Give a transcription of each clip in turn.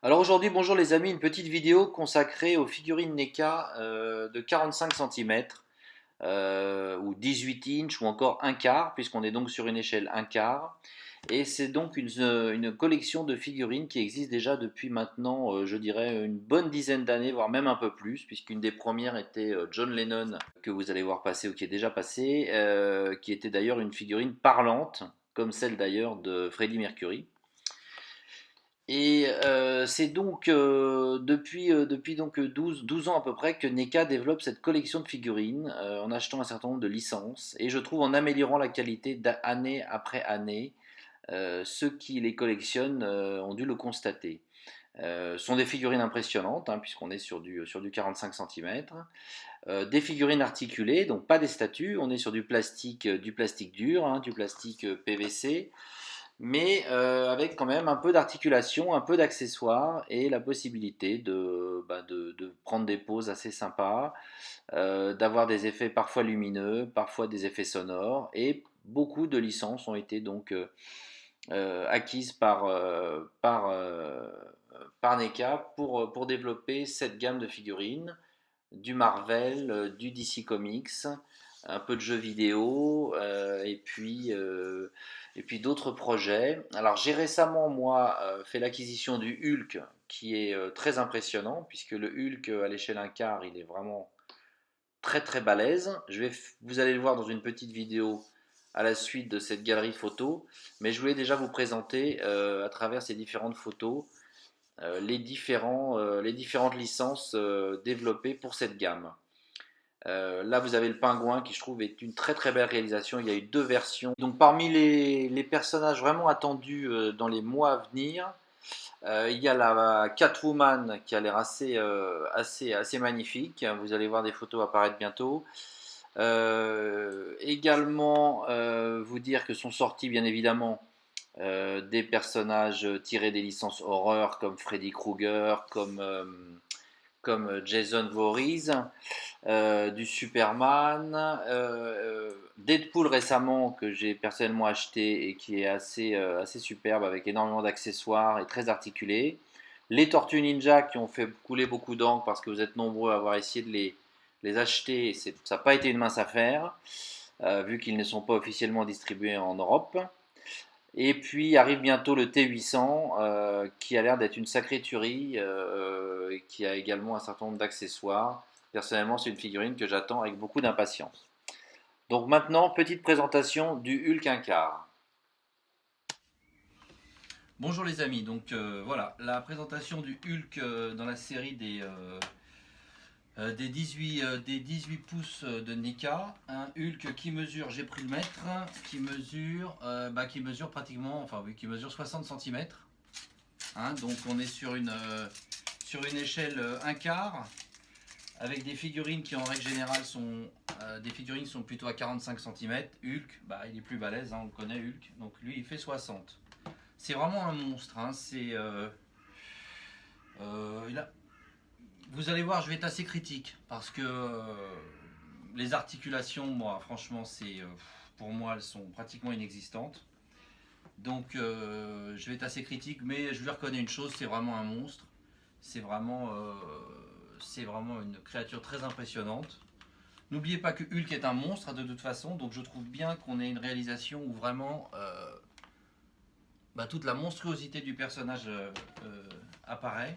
Alors aujourd'hui, bonjour les amis, une petite vidéo consacrée aux figurines NECA de 45 cm ou 18 inches ou encore un quart, puisqu'on est donc sur une échelle un quart. Et c'est donc une collection de figurines qui existe déjà depuis maintenant, je dirais, une bonne dizaine d'années, voire même un peu plus, puisqu'une des premières était John Lennon, que vous allez voir passer ou qui est déjà passé, qui était d'ailleurs une figurine parlante, comme celle d'ailleurs de Freddie Mercury. Et c'est donc depuis donc 12 ans à peu près que NECA développe cette collection de figurines en achetant un certain nombre de licences. Et je trouve en améliorant la qualité année après année, ceux qui les collectionnent ont dû le constater. Sont des figurines impressionnantes, hein, puisqu'on est sur du 45 cm. Des figurines articulées, donc pas des statues, on est sur du plastique dur, hein, du plastique PVC, mais avec quand même un peu d'articulation, un peu d'accessoires et la possibilité de prendre des poses assez sympas, d'avoir des effets parfois lumineux, parfois des effets sonores, et beaucoup de licences ont été donc acquises par NECA pour développer cette gamme de figurines, du Marvel, du DC Comics, un peu de jeux vidéo, et puis d'autres projets. Alors j'ai récemment, moi, fait l'acquisition du Hulk, qui est très impressionnant, puisque le Hulk à l'échelle un quart, il est vraiment très très balèze. Vous allez le voir dans une petite vidéo à la suite de cette galerie photo, mais je voulais déjà vous présenter à travers ces différentes photos les différentes licences développées pour cette gamme. Là, vous avez le pingouin qui, je trouve, est une très très belle réalisation. Il y a eu deux versions. Donc, parmi les personnages vraiment attendus dans les mois à venir, il y a la Catwoman qui a l'air assez magnifique. Vous allez voir des photos apparaître bientôt. Également, vous dire que sont sortis, bien évidemment, des personnages tirés des licences horreur comme Freddy Krueger, comme Jason Voorhees, du Superman, Deadpool récemment que j'ai personnellement acheté et qui est assez superbe avec énormément d'accessoires et très articulé. Les Tortues Ninja qui ont fait couler beaucoup d'encre parce que vous êtes nombreux à avoir essayé de les acheter et ça n'a pas été une mince affaire vu qu'ils ne sont pas officiellement distribués en Europe. Et puis arrive bientôt le T800 qui a l'air d'être une sacrée tuerie et qui a également un certain nombre d'accessoires. Personnellement, c'est une figurine que j'attends avec beaucoup d'impatience. Donc maintenant, petite présentation du Hulk 1 quart. Bonjour les amis, donc voilà, la présentation du Hulk dans la série des 18 pouces de NECA. Un Hulk qui mesure, j'ai pris le mètre, qui mesure pratiquement, enfin oui, qui mesure 60 cm. Hein, donc on est sur une échelle un quart, avec des figurines qui en règle générale sont des figurines qui sont plutôt à 45 cm. Hulk, il est plus balèze, hein, on le connaît Hulk, donc lui il fait 60. C'est vraiment un monstre, hein, vous allez voir, je vais être assez critique parce que les articulations, moi, franchement, pour moi, elles sont pratiquement inexistantes. Donc, je vais être assez critique, mais je lui reconnais une chose, c'est vraiment un monstre. C'est vraiment, c'est vraiment une créature très impressionnante. N'oubliez pas que Hulk est un monstre de toute façon, donc je trouve bien qu'on ait une réalisation où vraiment toute la monstruosité du personnage apparaît.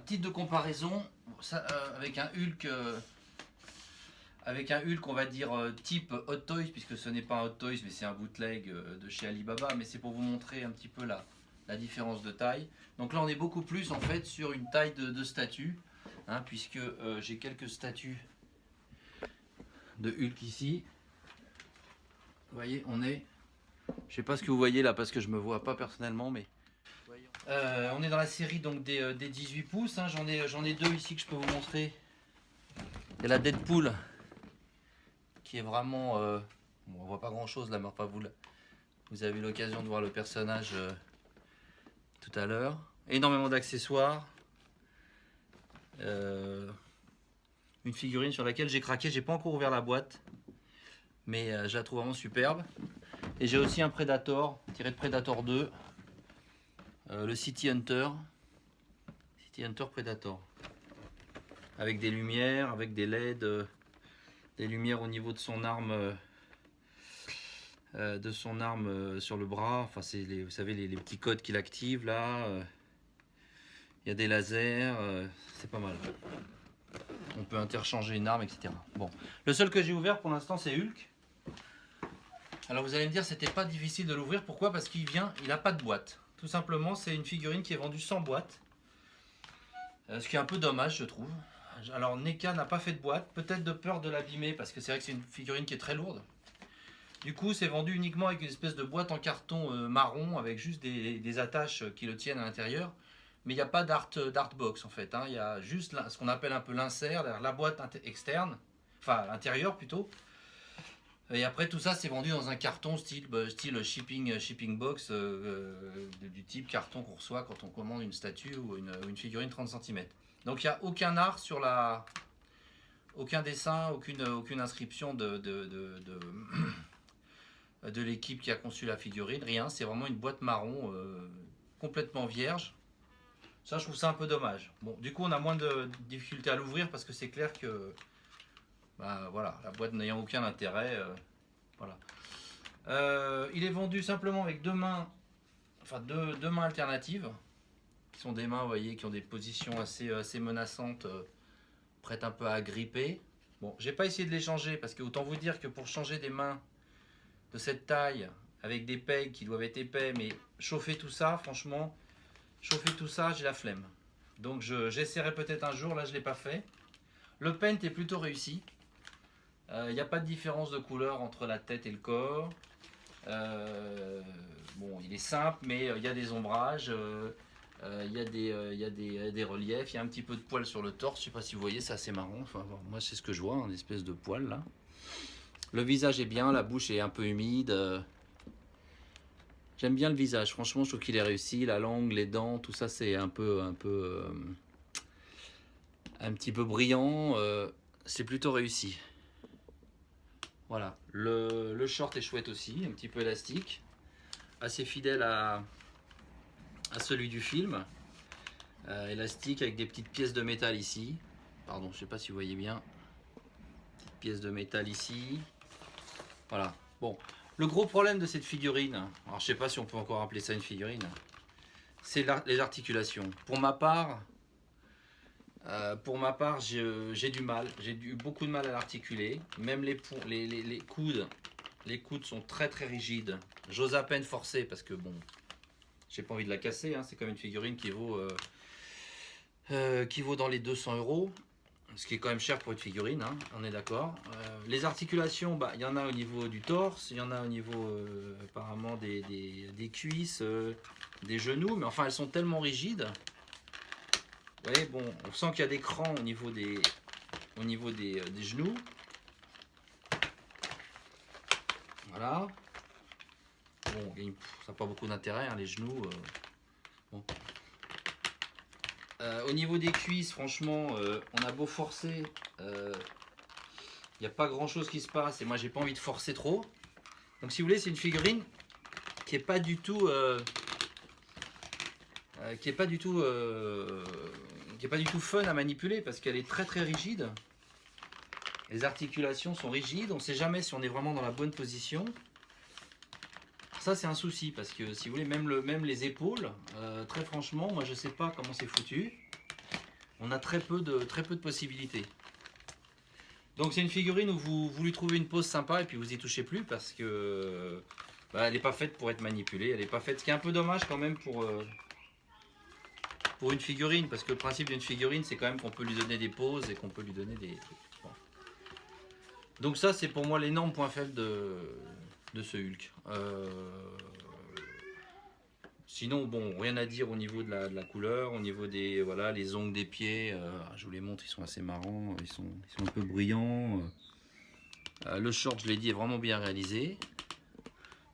Titre de comparaison avec un Hulk, on va dire type Hot Toys, puisque ce n'est pas un Hot Toys, mais c'est un bootleg de chez Alibaba, mais c'est pour vous montrer un petit peu la différence de taille. Donc là, on est beaucoup plus en fait sur une taille de statue, hein, puisque j'ai quelques statues de Hulk ici. Vous voyez, je sais pas ce que vous voyez là, parce que je me vois pas personnellement, mais on est dans la série donc des 18 pouces, hein. J'en ai deux ici que je peux vous montrer. Il y a la Deadpool qui est vraiment on voit pas grand chose là, mais enfin vous avez eu l'occasion de voir le personnage tout à l'heure. Énormément d'accessoires, une figurine sur laquelle j'ai craqué. J'ai pas encore ouvert la boîte, mais je la trouve vraiment superbe. Et j'ai aussi un Predator tiré de Predator 2, le City Hunter, Bounty Hunter Predator. Avec des lumières, avec des LED, des lumières au niveau de son arme. Sur le bras, enfin c'est vous savez les petits codes qu'il active là, il y a des lasers, c'est pas mal. On peut interchanger une arme, etc. Bon, le seul que j'ai ouvert pour l'instant c'est Hulk. Alors vous allez me dire c'était pas difficile de l'ouvrir, pourquoi? Parce qu'il n'a pas de boîte. Tout simplement c'est une figurine qui est vendue sans boîte, ce qui est un peu dommage je trouve. Alors NECA n'a pas fait de boîte, peut-être de peur de l'abîmer parce que c'est vrai que c'est une figurine qui est très lourde. Du coup, c'est vendu uniquement avec une espèce de boîte en carton marron avec juste des attaches qui le tiennent à l'intérieur. Mais il n'y a pas d'art box en fait. Hein. Il y a juste ce qu'on appelle un peu l'insert, la boîte externe, enfin intérieure plutôt. Et après tout ça, c'est vendu dans un carton style shipping box du type carton qu'on reçoit quand on commande une statue ou une figurine 30 cm. Donc il n'y a aucun art sur la, aucun dessin, aucune inscription de l'équipe qui a conçu la figurine, rien, c'est vraiment une boîte marron complètement vierge. Ça, je trouve ça un peu dommage. Bon, du coup, on a moins de difficultés à l'ouvrir parce que c'est clair que, bah voilà, la boîte n'ayant aucun intérêt, voilà. Il est vendu simplement avec deux mains alternatives, qui sont des mains, vous voyez, qui ont des positions assez menaçantes, prêtes un peu à gripper. Bon, j'ai pas essayé de les changer parce que autant vous dire que pour changer des mains de cette taille avec des pegs qui doivent être épais, mais chauffer tout ça, franchement, j'ai la flemme. Donc j'essaierai peut-être un jour, là je ne l'ai pas fait. Le paint est plutôt réussi. Il n'y a pas de différence de couleur entre la tête et le corps. Bon, il est simple, mais il y a des ombrages, il y a des reliefs, il y a un petit peu de poils sur le torse. Je ne sais pas si vous voyez, c'est assez marrant. Enfin, bon, moi c'est ce que je vois, une espèce de poil là. Le visage est bien, la bouche est un peu humide. J'aime bien le visage, franchement, je trouve qu'il est réussi. La langue, les dents, tout ça, c'est un petit peu brillant. C'est plutôt réussi. Voilà. Le short est chouette aussi, un petit peu élastique. Assez fidèle à celui du film. Élastique avec des petites pièces de métal ici. Pardon, je ne sais pas si vous voyez bien. Petites pièces de métal ici. Voilà, bon, le gros problème de cette figurine, alors je sais pas si on peut encore appeler ça une figurine, c'est les articulations. Pour ma part, j'ai du mal, j'ai eu beaucoup de mal à l'articuler, même les coudes sont très très rigides. J'ose à peine forcer parce que bon, j'ai pas envie de la casser, hein, c'est comme une figurine qui vaut dans les 200 €. Ce qui est quand même cher pour une figurine, hein, on est d'accord. Les articulations, bah, il y en a au niveau du torse, il y en a au niveau apparemment des cuisses, des genoux, mais enfin elles sont tellement rigides. Vous voyez, bon, on sent qu'il y a des crans au niveau des genoux. Voilà. Bon, ça n'a pas beaucoup d'intérêt, hein, les genoux. Bon. Au niveau des cuisses, franchement, on a beau forcer, il n'y a pas grand chose qui se passe et moi j'ai pas envie de forcer trop. Donc si vous voulez, c'est une figurine qui est pas du tout fun à manipuler parce qu'elle est très très rigide. Les articulations sont rigides, on ne sait jamais si on est vraiment dans la bonne position. Ça c'est un souci parce que si vous voulez, même les épaules, très franchement, moi je sais pas comment c'est foutu. On a très peu de possibilités. Donc c'est une figurine où vous lui trouvez une pose sympa et puis vous y touchez plus parce que bah, elle n'est pas faite pour être manipulée. Elle est pas faite, ce qui est un peu dommage quand même pour une figurine, parce que le principe d'une figurine c'est quand même qu'on peut lui donner des poses et qu'on peut lui donner des... Bon. Donc ça c'est pour moi l'énorme point faible de ce Hulk. Sinon, bon, rien à dire au niveau de la couleur, au niveau des, voilà, les ongles des pieds, je vous les montre, ils sont assez marrants, ils sont un peu brillants. Le short, je l'ai dit, est vraiment bien réalisé.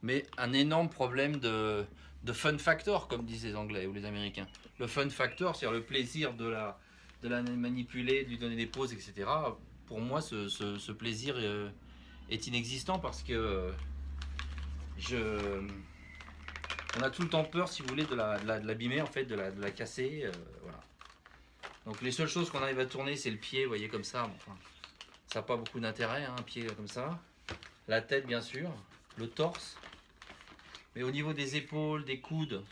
Mais un énorme problème de fun factor, comme disent les Anglais ou les Américains. Le fun factor, c'est-à-dire le plaisir de la manipuler, de lui donner des poses, etc. Pour moi, ce plaisir est inexistant parce que on a tout le temps peur, si vous voulez, de l'abîmer, en fait, de la casser. Voilà. Donc les seules choses qu'on arrive à tourner, c'est le pied, vous voyez, comme ça. Bon, enfin, ça n'a pas beaucoup d'intérêt, hein, un pied comme ça. La tête, bien sûr, le torse. Mais au niveau des épaules, des coudes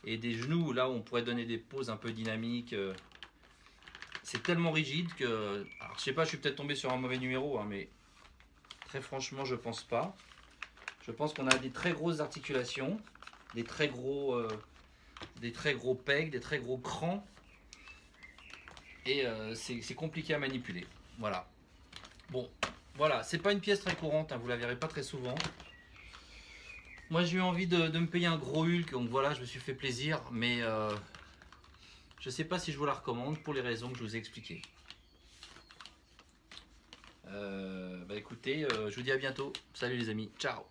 et des genoux, là où on pourrait donner des poses un peu dynamiques, c'est tellement rigide que... Alors, je sais pas, je suis peut-être tombé sur un mauvais numéro, hein, mais très franchement, je pense pas. Je pense qu'on a des très grosses articulations, des très gros pegs, des très gros crans. Et c'est compliqué à manipuler. Voilà. Bon, voilà, c'est pas une pièce très courante, hein, vous la verrez pas très souvent. Moi j'ai eu envie de me payer un gros Hulk, donc voilà, je me suis fait plaisir, mais je sais pas si je vous la recommande pour les raisons que je vous ai expliquées. Bah écoutez, je vous dis à bientôt. Salut les amis, ciao.